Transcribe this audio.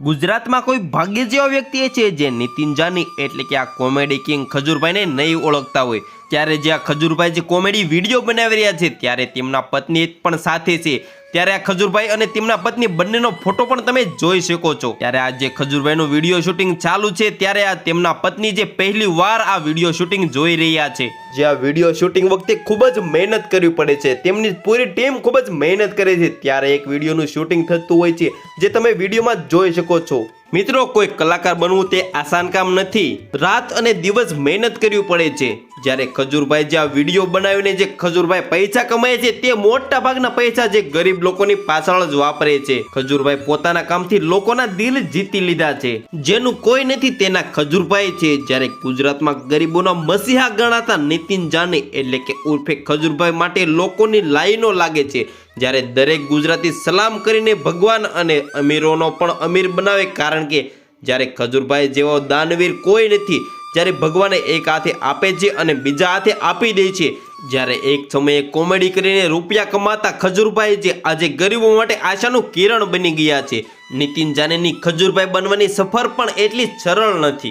ગુજરાતમાં કોઈ ભાગ્ય જેવો વ્યક્તિ છે જે નીતિન જાની એટલે કે આ કોમેડી કિંગ ખજૂરભાઈને નહીં ઓળખતા હોય। ત્યારે જે આ ખજૂરભાઈ જે કોમેડી વિડીયો બનાવી રહ્યા છે ત્યારે તેમના પત્ની પણ સાથે છે। ત્યારે આ ખજૂરભાઈ અને તેમના પત્ની બંનેનો ફોટો પણ તમે જોઈ શકો છો। ત્યારે આ જે ખજૂરભાઈનું વિડીયો શૂટિંગ ચાલુ છે ત્યારે આ તેમના પત્ની જે પહેલી વાર આ વિડીયો શૂટિંગ જોઈ રહ્યા છે। જે આ વિડીયો શૂટિંગ વખતે ખૂબ જ મહેનત કરવી પડે છે, તેમની પૂરી ટીમ ખૂબ જ મહેનત કરે છે ત્યારે એક વિડીયોનું શૂટિંગ થતું હોય છે જે તમે વિડીયોમાં જોઈ શકો છો। મિત્રો, કોઈ કલાકાર બનવું તે આસાન કામ નથી, રાત અને દિવસ મહેનત કરવી પડે છે। જ્યારે ખજૂરભાઈ જે આ વિડીયો બનાવીને જે ખજૂરભાઈ પૈસા કમાય છે તે મોટા ભાગના પૈસા જે ગરીબ લોકોની પાછળ જ વાપરે છે। ખજૂરભાઈ પોતાના કામથી લોકોના દિલ જીતી લીધા છે, જેનું કોઈ નથી તેના ખજૂરભાઈ છે। જ્યારે ગુજરાતમાં ગરીબોના મસીહા ગણાતા નીતિન જાની એટલે કે ઉર્ફે ખજૂરભાઈ માટે લોકોની લાઈનો લાગે છે। જ્યારે દરેક ગુજરાતી સલામ કરીને ભગવાન અને અમીરોનો પણ અમીર બનાવે, કારણ કે જ્યારે ખજૂરભાઈ જેવો દાનવીર કોઈ નથી। જ્યારે ભગવાને એક હાથે આપે છે અને બીજા હાથે આપી દે છે। જ્યારે એક સમયે કોમેડી કરીને રૂપિયા કમાતા ખજૂરભાઈ જે આજે ગરીબો માટે આશાનું કિરણ બની ગયા છે। નીતિન જાનીની ખજૂરભાઈ બનવાની સફર પણ એટલી સરળ નથી।